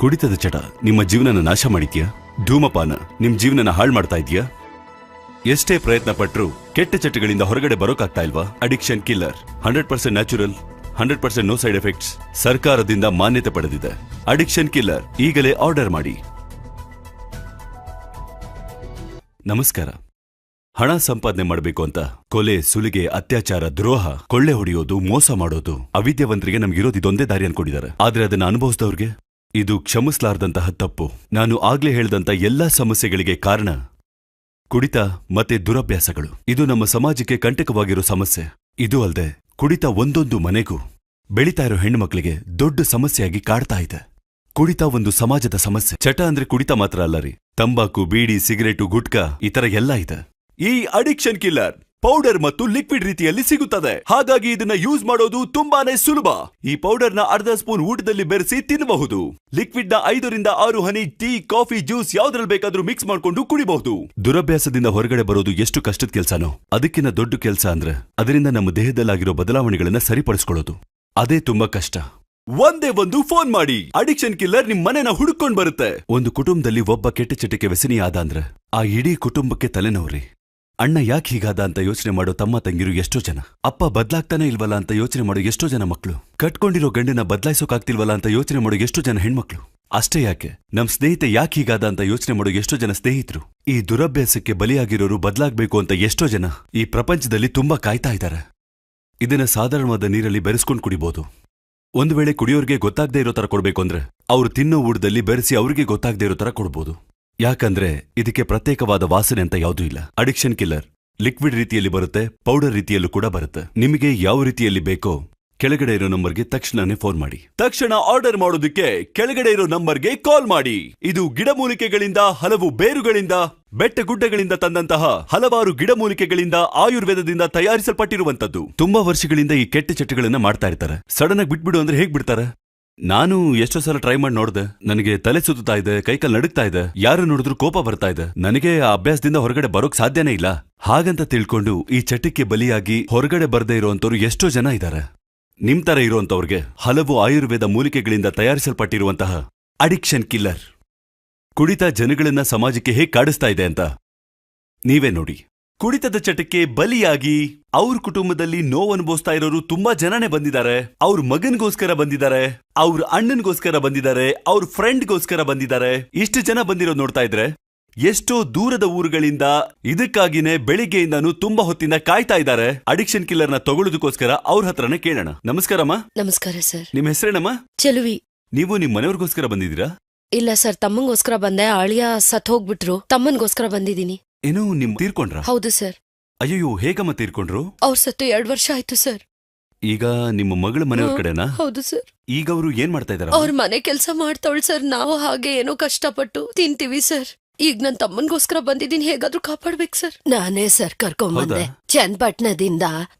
ಕುಡಿತದ ಚಟ ನಿಮ್ಮ ಜೀವನನ ನಾಶ ಮಾಡಿದ್ಯಾ? ಧೂಮಪಾನ ನಿಮ್ ಜೀವನನ ಹಾಳು ಮಾಡ್ತಾ ಇದೆಯಾ? ಎಷ್ಟೇ ಪ್ರಯತ್ನ ಪಟ್ರೂ ಕೆಟ್ಟ ಚಟಗಳಿಂದ ಹೊರಗಡೆ ಬರೋಕಾಗ್ತಾ ಇಲ್ವಾ? Addiction killer 100% natural, 100% no side effects, ಸರ್ಕಾರದಿಂದ ಮಾನ್ಯತೆ ಪಡೆದಿದೆ. ಅಡಿಕ್ಷನ್ ಕಿಲ್ಲರ್ ಈಗಲೇ ಆರ್ಡರ್ ಮಾಡಿ. ನಮಸ್ಕಾರ. ಹಣ ಸಂಪಾದನೆ ಮಾಡಬೇಕು ಅಂತ ಕೊಲೆ, ಸುಲಿಗೆ, ಅತ್ಯಾಚಾರ, ದ್ರೋಹ, ಕೊಳ್ಳೆ ಹೊಡೆಯೋದು, ಮೋಸ ಮಾಡೋದು, ಅವಿದ್ಯಾವಂತರಿಗೆ ನಮ್ಗಿರೋದು ಇದೊಂದೇ ದಾರಿ ಅನ್ಕೊಂಡಿದ್ದಾರೆ. ಆದ್ರೆ ಅದನ್ನ ಅನುಭವಿಸಿದವ್ರಿಗೆ ಇದು ಕ್ಷಮಿಸಲಾರದಂತಹ ತಪ್ಪು. ನಾನು ಆಗ್ಲೇ ಹೇಳ್ದಂತ ಎಲ್ಲಾ ಸಮಸ್ಯೆಗಳಿಗೆ ಕಾರಣ ಕುಡಿತ ಮತ್ತೆ ದುರಭ್ಯಾಸಗಳು. ಇದು ನಮ್ಮ ಸಮಾಜಕ್ಕೆ ಕಂಟಕವಾಗಿರೋ ಸಮಸ್ಯೆ. ಇದು ಅಲ್ಲದೆ ಕುಡಿತ ಒಂದೊಂದು ಮನೆಗೂ ಬೆಳೀತಾ ಇರೋ ಹೆಣ್ಣುಮಕ್ಳಿಗೆ ದೊಡ್ಡ ಸಮಸ್ಯೆಯಾಗಿ ಕಾಡ್ತಾ ಇದೆ. ಕುಡಿತ ಒಂದು ಸಮಾಜದ ಸಮಸ್ಯೆ. ಚಟ ಅಂದ್ರೆ ಕುಡಿತ ಮಾತ್ರ ಅಲ್ಲ ರೀ, ತಂಬಾಕು, ಬೀಡಿ, ಸಿಗರೇಟು, ಗುಟ್ಕಾ ಇತರ ಎಲ್ಲ ಇದೆ. ಈ ಅಡಿಕ್ಷನ್ ಕಿಲ್ಲರ್ ಪೌಡರ್ ಮತ್ತು ಲಿಕ್ವಿಡ್ ರೀತಿಯಲ್ಲಿ ಸಿಗುತ್ತದೆ. ಹಾಗಾಗಿ ಇದನ್ನ ಯೂಸ್ ಮಾಡೋದು ತುಂಬಾನೇ ಸುಲಭ. ಈ ಪೌಡರ್ ನ ಅರ್ಧ ಸ್ಪೂನ್ ಊಟದಲ್ಲಿ ಬೆರೆಸಿ ತಿನ್ನಬಹುದು. ಲಿಕ್ವಿಡ್ ನ 5 ರಿಂದ 6 ಹನಿ ಟೀ, ಕಾಫಿ, ಜ್ಯೂಸ್ ಯಾವ್ದ್ರಲ್ಲಿ ಬೇಕಾದ್ರೂ ಮಿಕ್ಸ್ ಮಾಡ್ಕೊಂಡು ಕುಡಿಬಹುದು. ದುರಭ್ಯಾಸದಿಂದ ಹೊರಗಡೆ ಬರೋದು ಎಷ್ಟು ಕಷ್ಟದ ಕೆಲ್ಸನೋ ಅದಕ್ಕಿಂತ ದೊಡ್ಡ ಕೆಲಸ ಅಂದ್ರೆ ಅದರಿಂದ ನಮ್ಮ ದೇಹದಲ್ಲಾಗಿರೋ ಬದಲಾವಣೆಗಳನ್ನ ಸರಿಪಡಿಸ್ಕೊಳ್ಳೋದು. ಅದೇ ತುಂಬಾ ಕಷ್ಟ. ಒಂದೇ ಒಂದು ಫೋನ್ ಮಾಡಿ, ಅಡಿಕ್ಷನ್ ಕಿಲ್ಲರ್ ನಿಮ್ ಮನೆನ ಹುಡುಕೊಂಡ್ ಬರುತ್ತೆ. ಒಂದು ಕುಟುಂಬದಲ್ಲಿ ಒಬ್ಬ ಕೆಟ್ಟ ಚಟಕ್ಕೆ ವ್ಯಸನಿಯಾದ ಅಂದ್ರೆ ಆ ಇಡೀ ಕುಟುಂಬಕ್ಕೆ ತಲೆನೋವ್ರಿ. ಅಣ್ಣ ಯಾಕೆ ಹೀಗಾದ ಅಂತ ಯೋಚನೆ ಮಾಡೋ ತಮ್ಮ ತಂಗಿರು ಎಷ್ಟೋ ಜನ, ಅಪ್ಪ ಬದ್ಲಾಗ್ತಾನೆ ಇಲ್ವಲ್ಲ ಅಂತ ಯೋಚನೆ ಮಾಡೋ ಎಷ್ಟೋ ಜನ ಮಕ್ಕಳು, ಕಟ್ಕೊಂಡಿರೋ ಗಂಡನ ಬದ್ಲಾಯಿಸೋಕಾಗ್ತಿಲ್ವಲ್ಲ ಅಂತ ಯೋಚನೆ ಮಾಡೋ ಎಷ್ಟೋ ಜನ ಹೆಣ್ಮಕ್ಳು. ಅಷ್ಟೇ ಯಾಕೆ, ನಮ್ ಸ್ನೇಹಿತೆ ಯಾಕೆ ಹೀಗಾದ ಅಂತ ಯೋಚನೆ ಮಾಡೋ ಎಷ್ಟೋ ಜನ ಸ್ನೇಹಿತರು. ಈ ದುರಭ್ಯಾಸಕ್ಕೆ ಬಲಿಯಾಗಿರೋರು ಬದ್ಲಾಗ್ಬೇಕು ಅಂತ ಎಷ್ಟೋ ಜನ ಈ ಪ್ರಪಂಚದಲ್ಲಿ ತುಂಬಾ ಕಾಯ್ತಾ ಇದ್ದಾರೆ. ಇದನ್ನ ಸಾಧಾರಣವಾದ ನೀರಲ್ಲಿ ಬೆರೆಸ್ಕೊಂಡು ಕುಡಿಬಹುದು. ಒಂದು ವೇಳೆ ಕುಡಿಯೋರ್ಗೆ ಗೊತ್ತಾಗದೇ ಇರೋ ತರ ಕೊಡ್ಬೇಕು ಅಂದ್ರೆ ಅವ್ರು ತಿನ್ನೋ ಊಟದಲ್ಲಿ ಬೆರೆಸಿ ಅವ್ರಿಗೆ ಗೊತ್ತಾಗದೇ ಇರೋ ತರ ಕೊಡ್ಬೋದು. ಯಾಕಂದ್ರೆ ಇದಕ್ಕೆ ಪ್ರತ್ಯೇಕವಾದ ವಾಸನೆ ಅಂತ ಯಾವುದೂ ಇಲ್ಲ. ಅಡಿಕ್ಷನ್ ಕಿಲ್ಲರ್ ಲಿಕ್ವಿಡ್ ರೀತಿಯಲ್ಲಿ ಬರುತ್ತೆ, ಪೌಡರ್ ರೀತಿಯಲ್ಲೂ ಕೂಡ ಬರುತ್ತೆ. ನಿಮಗೆ ಯಾವ ರೀತಿಯಲ್ಲಿ ಬೇಕೋ ಕೆಳಗಡೆ ಇರೋ ನಂಬರ್ಗೆ ತಕ್ಷಣನೇ ಫೋನ್ ಮಾಡಿ. ತಕ್ಷಣ ಆರ್ಡರ್ ಮಾಡೋದಕ್ಕೆ ಕೆಳಗಡೆ ಇರೋ ನಂಬರ್ಗೆ ಕಾಲ್ ಮಾಡಿ. ಇದು ಗಿಡಮೂಲಿಕೆಗಳಿಂದ, ಹಲವು ಬೇರುಗಳಿಂದ, ಬೆಟ್ಟಗುಡ್ಡಗಳಿಂದ ತಂದಂತಹ ಹಲವಾರು ಗಿಡಮೂಲಿಕೆಗಳಿಂದ, ಆಯುರ್ವೇದದಿಂದ ತಯಾರಿಸಲ್ಪಟ್ಟಿರುವಂತದ್ದು. ತುಂಬಾ ವರ್ಷಗಳಿಂದ ಈ ಕೆಟ್ಟ ಚಟಗಳನ್ನ ಮಾಡ್ತಾ ಇರ್ತಾರೆ. ಸಡನ್ ಆಗಿ ಬಿಟ್ಬಿಡು ಅಂದ್ರೆ ಹೇಗ್ ಬಿಡ್ತಾರೆ? ನಾನು ಎಷ್ಟೋ ಸಲ ಟ್ರೈ ಮಾಡಿ ನೋಡ್ದೆ. ನನಗೆ ತಲೆ ಸುತ್ತಾ ಇದೆ, ಕೈಕಾಲು ನಡುಗ್ತಾ ಇದೆ, ಯಾರು ನೋಡಿದ್ರು ಕೋಪ ಬರ್ತಾ ಇದೆ. ನನಗೆ ಆ ಅಭ್ಯಾಸದಿಂದ ಹೊರಗಡೆ ಬರೋಕ್ ಸಾಧ್ಯನೇ ಇಲ್ಲ. ಹಾಗಂತ ತಿಳ್ಕೊಂಡು ಈ ಚಟಕ್ಕೆ ಬಲಿಯಾಗಿ ಹೊರಗಡೆ ಬರ್ದೇ ಇರೋಂಥವ್ರು ಎಷ್ಟೋ ಜನ ಇದ್ದಾರೆ. ನಿಮ್ ತರ ಇರುವಂತವ್ರಿಗೆ ಹಲವು ಆಯುರ್ವೇದ ಮೂಲಿಕೆಗಳಿಂದ ತಯಾರಿಸಲ್ಪಟ್ಟಿರುವಂತಹ ಅಡಿಕ್ಷನ್ ಕಿಲ್ಲರ್. ಕುಡಿತ ಜನಗಳನ್ನ ಸಮಾಜಕ್ಕೆ ಹೇಗ್ ಕಾಡಿಸ್ತಾ ಇದೆ ಅಂತ ನೀವೇ ನೋಡಿ. ಕುಡಿತದ ಚಟಕ್ಕೆ ಬಲಿಯಾಗಿ ಅವ್ರ ಕುಟುಂಬದಲ್ಲಿ ನೋವು ಅನುಭವಿಸ್ತಾ ಇರೋರು ತುಂಬಾ ಜನನೇ ಬಂದಿದ್ದಾರೆ. ಅವ್ರ ಮಗನ್ಗೋಸ್ಕರ ಬಂದಿದ್ದಾರೆ, ಅವ್ರ ಅಣ್ಣನ್ಗೋಸ್ಕರ ಬಂದಿದ್ದಾರೆ, ಅವ್ರ ಫ್ರೆಂಡ್ಗೋಸ್ಕರ ಬಂದಿದ್ದಾರೆ. ಇಷ್ಟು ಜನ ಬಂದಿರೋದು ನೋಡ್ತಾ ಇದ್ರೆ ಎಷ್ಟೋ ದೂರದ ಊರುಗಳಿಂದ ಇದಕ್ಕಾಗಿನೇ ಬೆಳಿಗ್ಗೆಯಿಂದಾನು ತುಂಬಾ ಹೊತ್ತಿಂದ ಕಾಯ್ತಾ ಇದ್ದಾರೆ. ಅಡಿಕ್ಷನ್ ಕಿಲ್ಲರ್ನ ತಗೊಳ್ಳೋದಕ್ಕೋಸ್ಕರ ಅವ್ರ ಹತ್ರನೇ ಕೇಳೋಣ. ನಮಸ್ಕಾರಮ್ಮ. ನಮಸ್ಕಾರ ಸರ್. ನಿಮ್ ಹೆಸರೇನಮ್ಮ? ಚೆಲುವಿ. ನೀವು ನಿಮ್ ಮನೆಯವ್ರಿಗೋಸ್ಕರ ಬಂದಿದ್ದೀರಾ? ಇಲ್ಲ ಸರ್, ತಮ್ಮಂಗೋಸ್ಕರ ಬಂದೆ. ಆಳಿಯ ಸತ್ ಹೋಗ್ಬಿಟ್ರು, ತಮ್ಮನ್ಗೋಸ್ಕರ ಬಂದಿದ್ದೀನಿ. ಏನು, ನಿಮ್ ತೀರ್ಕೊಂಡ್ರ? ಹೌದು ಸರ್. ಅಯ್ಯೋ, ಹೇಗಮ್ಮ ತೀರ್ಕೊಂಡ್ರು? ಅವ್ರ ಸತ್ತು 2 ವರ್ಷ ಆಯ್ತು ಸರ್. ಈಗ ನಿಮ್ಮ ಮಗಳ ಮನೆಯವ್ರ ಕಡೆನಾ? ಹೌದು ಸರ್. ಈಗ ಅವರು ಏನ್ ಮಾಡ್ತಾ ಇದಾರೆ? ಅವ್ರ ಮನೆ ಕೆಲ್ಸ ಮಾಡ್ತಾವಳು ಸರ್. ನಾವು ಹಾಗೆ ಏನೋ ಕಷ್ಟಪಟ್ಟು ತಿಂತೀವಿ ಸರ್. ಈಗ ನನ್ ತಮ್ಮನ್ಗೋಸ್ಕರ ಬಂದಿದ್ದೀನಿ, ಹೇಗಾದ್ರೂ ಕಾಪಾಡ್ಬೇಕು ಸರ್. ನಾನೇ ಸರ್ ಕರ್ಕೊಂಡ್ಬಂದೆ. ಚನ್ನಪಟ್ಟಣದಿಂದ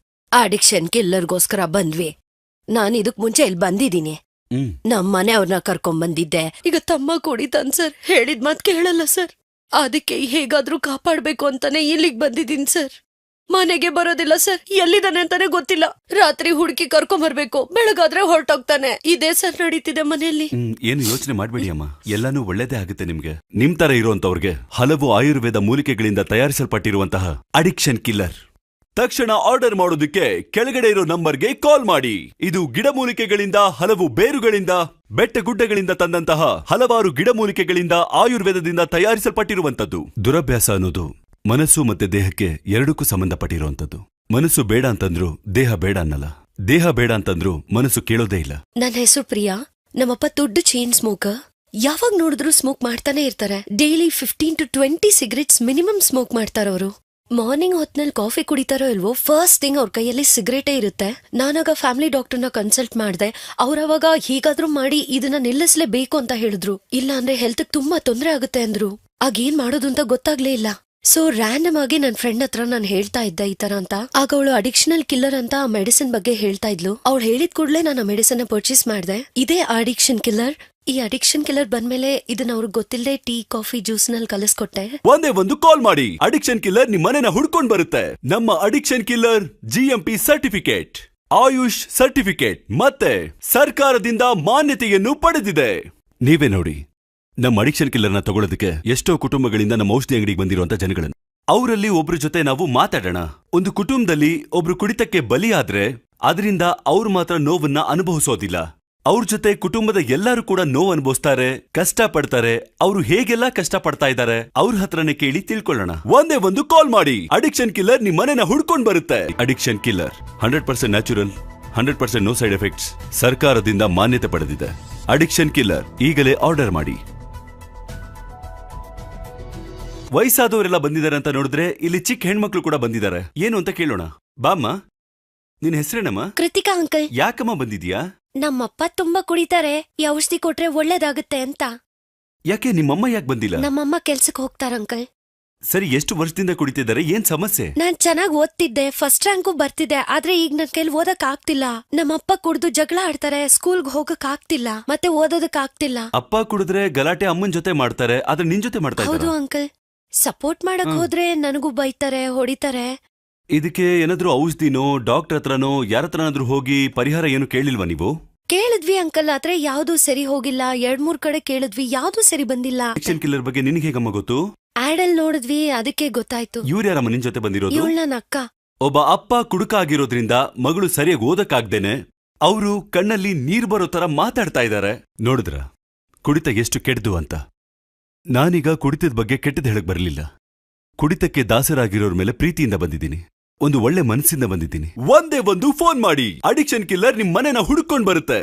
ಅಡಿಕ್ಷನ್ ಕಿಲ್ಲರ್ಗೋಸ್ಕರ ಬಂದ್ವಿ. ನಾನು ಇದಕ್ ಮುಂಚೆ ಇಲ್ಲಿ ಬಂದಿದ್ದೀನಿ. ನಮ್ ಮನೆಯವ್ರನ್ನ ಕರ್ಕೊಂಡ್ಬಂದಿದ್ದೆ. ಈಗ ತಮ್ಮ ಕುಡಿತಾನ್ ಸರ್, ಹೇಳಿದ್ ಮಾತ್ ಕೇಳಲ್ಲ ಸರ್. ಅದಕ್ಕೆ ಹೇಗಾದ್ರೂ ಕಾಪಾಡ್ಬೇಕು ಅಂತಾನೆ ಇಲ್ಲಿಗ್ ಬಂದಿದ್ದೀನಿ ಸರ್. ಮನೆಗೆ ಬರೋದಿಲ್ಲ ಸರ್, ಎಲ್ಲಿದ್ದಾನೆ ಅಂತಾನೆ ಗೊತ್ತಿಲ್ಲ. ರಾತ್ರಿ ಹುಡುಕಿ ಕರ್ಕೊಂಬರ್ಬೇಕು, ಬೆಳಗಾದ್ರೆ ಹೊರಟೋಗ್ತಾನೆ. ಇದೇ ಸರ್ ನಡೀತಿದೆ ಮನೆಯಲ್ಲಿ. ಏನು ಯೋಚನೆ ಮಾಡ್ಬೇಡಿ ಅಮ್ಮ, ಎಲ್ಲಾನು ಒಳ್ಳೇದೇ ಆಗುತ್ತೆ ನಿಮ್ಗೆ. ನಿಮ್ ತರ ಇರುವಂತವ್ರಿಗೆ ಹಲವು ಆಯುರ್ವೇದ ಮೂಲಿಕೆಗಳಿಂದ ತಯಾರಿಸಲ್ಪಟ್ಟಿರುವಂತಹ ಅಡಿಕ್ಷನ್ ಕಿಲ್ಲರ್ ತಕ್ಷಣ ಆರ್ಡರ್ ಮಾಡೋದಕ್ಕೆ ಕೆಳಗಡೆ ಇರೋ ನಂಬರ್ಗೆ ಕಾಲ್ ಮಾಡಿ. ಇದು ಗಿಡಮೂಲಿಕೆಗಳಿಂದ, ಹಲವು ಬೇರುಗಳಿಂದ, ಬೆಟ್ಟಗುಡ್ಡಗಳಿಂದ ತಂದಂತಹ ಹಲವಾರು ಗಿಡಮೂಲಿಕೆಗಳಿಂದ, ಆಯುರ್ವೇದದಿಂದ ತಯಾರಿಸಲ್ಪಟ್ಟಿರುವಂತದ್ದು. ದುರಭ್ಯಾಸ ಅನ್ನೋದು ಮನಸ್ಸು ಮತ್ತೆ ದೇಹಕ್ಕೆ ಎರಡಕ್ಕೂ ಸಂಬಂಧಪಟ್ಟಿರುವಂತದ್ದು. ಮನಸ್ಸು ಬೇಡ ಅಂತಂದ್ರು ದೇಹ ಬೇಡ ಅನ್ನಲ್ಲ, ದೇಹ ಬೇಡ ಅಂತಂದ್ರು ಮನಸ್ಸು ಕೇಳೋದೇ ಇಲ್ಲ. ನನ್ನ ಹೆಸರು ಪ್ರಿಯಾ. ನಮ್ಮಪ್ಪ ದೊಡ್ಡ ಚೈನ್ ಸ್ಮೋಕರ್. ಯಾವಾಗ ನೋಡಿದ್ರು ಸ್ಮೋಕ್ ಮಾಡ್ತಾನೆ ಇರ್ತಾರೆ. Daily 15 to 20 cigarettes minimum smoke ಮಾಡ್ತಾರವರು. ಮಾರ್ನಿಂಗ್ ಹೊತ್ನಲ್ಲಿ ಕಾಫಿ ಕುಡಿತಾರೋ ಇಲ್ವೋ, ಫಸ್ಟ್ ಥಿಂಗ್ ಅವ್ರ ಕೈಯಲ್ಲಿ ಸಿಗರೇಟೇ ಇರುತ್ತೆ. ನಾನಾಗ ಫ್ಯಾಮಿಲಿ ಡಾಕ್ಟರ್ನ ಕನ್ಸಲ್ಟ್ ಮಾಡ್ದೆ. ಅವ್ರವಾಗ ಹೀಗಾದ್ರೂ ಮಾಡಿ ಇದನ್ನ ನಿಲ್ಲಿಸ್ಲೇಬೇಕು ಅಂತ ಹೇಳಿದ್ರು. ಇಲ್ಲ ಅಂದ್ರೆ ಹೆಲ್ತ್ ತುಂಬಾ ತೊಂದರೆ ಆಗುತ್ತೆ ಅಂದ್ರು. ಆಗ ಏನ್ ಮಾಡೋದು ಅಂತ ಗೊತ್ತಾಗ್ಲೇ ಇಲ್ಲ. ಸೊ ರ್ಯಾಂಡಮ್ ಆಗಿ ನನ್ ಫ್ರೆಂಡ್ ಹತ್ರ ನಾನು ಹೇಳ್ತಾ ಇದ್ದೆ ಈ ತರ ಅಂತ. ಆಗ ಅವಳು ಅಡಿಕ್ಷನಲ್ ಕಿಲ್ಲರ್ ಅಂತ ಮೆಡಿಸಿನ್ ಬಗ್ಗೆ ಹೇಳ್ತಾ ಇದ್ಲು. ಅವಳು ಹೇಳಿದ ಕೂಡಲೇ ನಾನು ಆ ಮೆಡಿಸಿನ್ ಪರ್ಚೇಸ್ ಮಾಡ್ದೆ. ಇದೇ ಅಡಿಕ್ಷನ್ ಕಿಲ್ಲರ್. ಈ ಅಡಿಕ್ಷನ್ ಕಿಲ್ಲರ್ ಬಂದ್ಮೇಲೆ ಇದನ್ನ ಅವ್ರಿಗೆ ಗೊತ್ತಿಲ್ಲದೆ ಟೀ, ಕಾಫಿ, ಜ್ಯೂಸ್ ನಲ್ಲಿ ಕಲಿಸ್ಕೊಟ್ಟೆ. ಒಂದೇ ಒಂದು ಕಾಲ್ ಮಾಡಿ, ಅಡಿಕ್ಷನ್ ಕಿಲ್ಲರ್ ನಿಮ್ ಮನೆನ ಹುಡ್ಕೊಂಡ್ ಬರುತ್ತೆ. ನಮ್ಮ addiction killer GMP certificate, AYUSH certificate ಮತ್ತೆ ಸರ್ಕಾರದಿಂದ ಮಾನ್ಯತೆಯನ್ನು ಪಡೆದಿದೆ. ನೀವೇ ನೋಡಿ, ನಮ್ಮ ಅಡಿಕ್ಷನ್ ಕಿಲ್ಲರ್ನ ತಗೊಳ್ಳೋದಕ್ಕೆ ಎಷ್ಟೋ ಕುಟುಂಬಗಳಿಂದ ನಮ್ಮ ಔಷಧಿ ಅಂಗಡಿಗೆ ಬಂದಿರುವಂತ ಜನಗಳನ್ನು. ಅವರಲ್ಲಿ ಒಬ್ರ ಜೊತೆ ನಾವು ಮಾತಾಡೋಣ. ಒಂದು ಕುಟುಂಬದಲ್ಲಿ ಒಬ್ರು ಕುಡಿತಕ್ಕೆ ಬಲಿಯಾದ್ರೆ ಅದರಿಂದ ಅವ್ರು ಮಾತ್ರ ನೋವನ್ನ ಅನುಭವಿಸೋದಿಲ್ಲ. ಅವ್ರ ಜೊತೆ ಕುಟುಂಬದ ಎಲ್ಲರೂ ಕೂಡ ನೋವು ಅನುಭವಿಸ್ತಾರೆ, ಕಷ್ಟ ಪಡ್ತಾರೆ. ಅವರು ಹೇಗೆಲ್ಲ ಕಷ್ಟ ಪಡ್ತಾ ಇದ್ದಾರೆ ಅವ್ರ ಹತ್ರನೇ ಕೇಳಿ ತಿಳ್ಕೊಳ್ಳೋಣ. ಒಂದೇ ಒಂದು ಕಾಲ್ ಮಾಡಿ. ಅಡಿಕ್ಷನ್ ಕಿಲ್ಲರ್ ನಿಮ್ ಮನೆನ ಹುಡ್ಕೊಂಡ್ ಬರುತ್ತೆ. Addiction killer 100% natural, 100% no side effects, ಸರ್ಕಾರದಿಂದ ಮಾನ್ಯತೆ ಪಡೆದಿದೆ. ಅಡಿಕ್ಷನ್ ಕಿಲ್ಲರ್ ಈಗಲೇ ಆರ್ಡರ್ ಮಾಡಿ. ವಯಸ್ಸಾದವರೆಲ್ಲ ಬಂದಿದ್ದಾರೆ ಅಂತ ನೋಡಿದ್ರೆ ಇಲ್ಲಿ ಚಿಕ್ಕ ಹೆಣ್ಮಕ್ಳು ಕೂಡ ಬಂದಿದ್ದಾರೆ. ಏನು ಅಂತ ಕೇಳೋಣ. ಬಾಮ್ಮ, ನಿನ್ ಹೆಸರೇನಮ್ಮ? ಕೃತಿಕಾ ಅಂಕಲ್. ಯಾಕಮ್ಮ ಬಂದಿದ್ಯಾ? ನಮ್ಮಪ್ಪ ತುಂಬಾ ಕುಡಿತಾರೆ, ಈ ಔಷಧಿ ಕೊಟ್ರೆ ಒಳ್ಳೇದಾಗುತ್ತೆ ಅಂತ. ಯಾಕೆ ನಿಮ್ಮಮ್ಮ ಯಾಕೆ ಬಂದಿಲ್ಲ? ನಮ್ಮಮ್ಮ ಕೆಲ್ಸಕ್ಕೆ ಹೋಗ್ತಾರ ಅಂಕಲ್. ಸರಿ, ಎಷ್ಟು ವರ್ಷದಿಂದ ಕುಡಿತಿದ್ದಾರೆ? ಏನ್ ಸಮಸ್ಯೆ? ನಾನ್ ಚೆನ್ನಾಗ್ ಓದ್ತಿದ್ದೆ, ಫಸ್ಟ್ ರ್ಯಾಂಕು ಬರ್ತಿದ್ದೆ. ಆದ್ರೆ ಈಗ ನನ್ ಕೈಲಿ ಓದಕ್ ಆಗ್ತಿಲ್ಲ. ನಮ್ಮಪ್ಪ ಕುಡ್ದು ಜಗಳ ಆಡ್ತಾರೆ, ಸ್ಕೂಲ್ಗ್ ಹೋಗಕ್ ಆಗ್ತಿಲ್ಲ, ಮತ್ತೆ ಓದೋದಕ್ ಆಗ್ತಿಲ್ಲ. ಅಪ್ಪ ಕುಡಿದ್ರೆ ಗಲಾಟೆ ಅಮ್ಮನ್ ಜೊತೆ ಮಾಡ್ತಾರೆ, ಆದ್ರೆ ನಿನ್ ಜೊತೆ ಮಾಡ್ತಾ ಹೌದು ಇದ್ದಾರೆ. ಅಂಕಲ್. ಸಪೋರ್ಟ್ ಮಾಡಕ್ ಹೋದ್ರೆ ನನಗೂ ಬೈತಾರೆ, ಹೊಡಿತಾರೆ. ಇದಕ್ಕೆ ಏನಾದ್ರೂ ಔಷಧಿನೋ ಡಾಕ್ಟರ್ ಹತ್ರನೋ ಯಾರ ಹತ್ರನಾದ್ರೂ ಹೋಗಿ ಪರಿಹಾರ ಏನು ಕೇಳಿಲ್ವಾ ನೀವು? ಕೇಳಿದ್ವಿ ಅಂಕಲ್, ಆದ್ರೆ ಯಾವ್ದೂ ಸರಿ ಹೋಗಿಲ್ಲ. 2-3 ಕಡೆ ಕೇಳಿದ್ವಿ, ಯಾವ್ದೂ ಸರಿ ಬಂದಿಲ್ಲ. ಅಡಿಕ್ಷನ್ ಕಿಲ್ಲರ್ ಬಗ್ಗೆ ನಿನಗೆ ಹೇಗಮ್ಮ ಗೊತ್ತು? ಆಡಲ್ ನೋಡಿದ್ವಿ, ಅದಕ್ಕೆ ಗೊತ್ತಾಯ್ತು. ಇವ್ರು ಯಾರಮ್ಮ ನಿನ್ ಜೊತೆ ಬಂದಿರೋದು? ಇವಳು ನನ್ನ ಅಕ್ಕ. ಒಬ್ಬ ಅಪ್ಪ ಕುಡುಕ ಆಗಿರೋದ್ರಿಂದ ಮಗಳು ಸರಿಯಾಗಿ ಓದಕ್ಕಾಗ್ದೇನೆ ಅವರು ಕಣ್ಣಲ್ಲಿ ನೀರ್ ಬರೋ ತರ ಮಾತಾಡ್ತಾ ಇದ್ದಾರೆ. ನೋಡಿದ್ರ ಕುಡಿತ ಎಷ್ಟು ಕೆಡ್ದು ಅಂತ. ನಾನೀಗ ಕುಡಿತದ ಬಗ್ಗೆ ಕೆಟ್ಟದ್ ಹೇಳಕ್ ಬರಲಿಲ್ಲ. ಕುಡಿತಕ್ಕೆ ದಾಸರಾಗಿರೋರ್ ಮೇಲೆ ಪ್ರೀತಿಯಿಂದ ಬಂದಿದ್ದೀನಿ, ಒಂದು ಒಳ್ಳೆ ಮನಸ್ಸಿಂದ ಬಂದಿದ್ದೀನಿ. ಒಂದೇ ಒಂದು ಫೋನ್ ಮಾಡಿ. ಅಡಿಕ್ಷನ್ ಕಿಲ್ಲರ್ ನಿಮ್ ಮನೆನ ಹುಡ್ಕೊಂಡ್ ಬರುತ್ತೆ.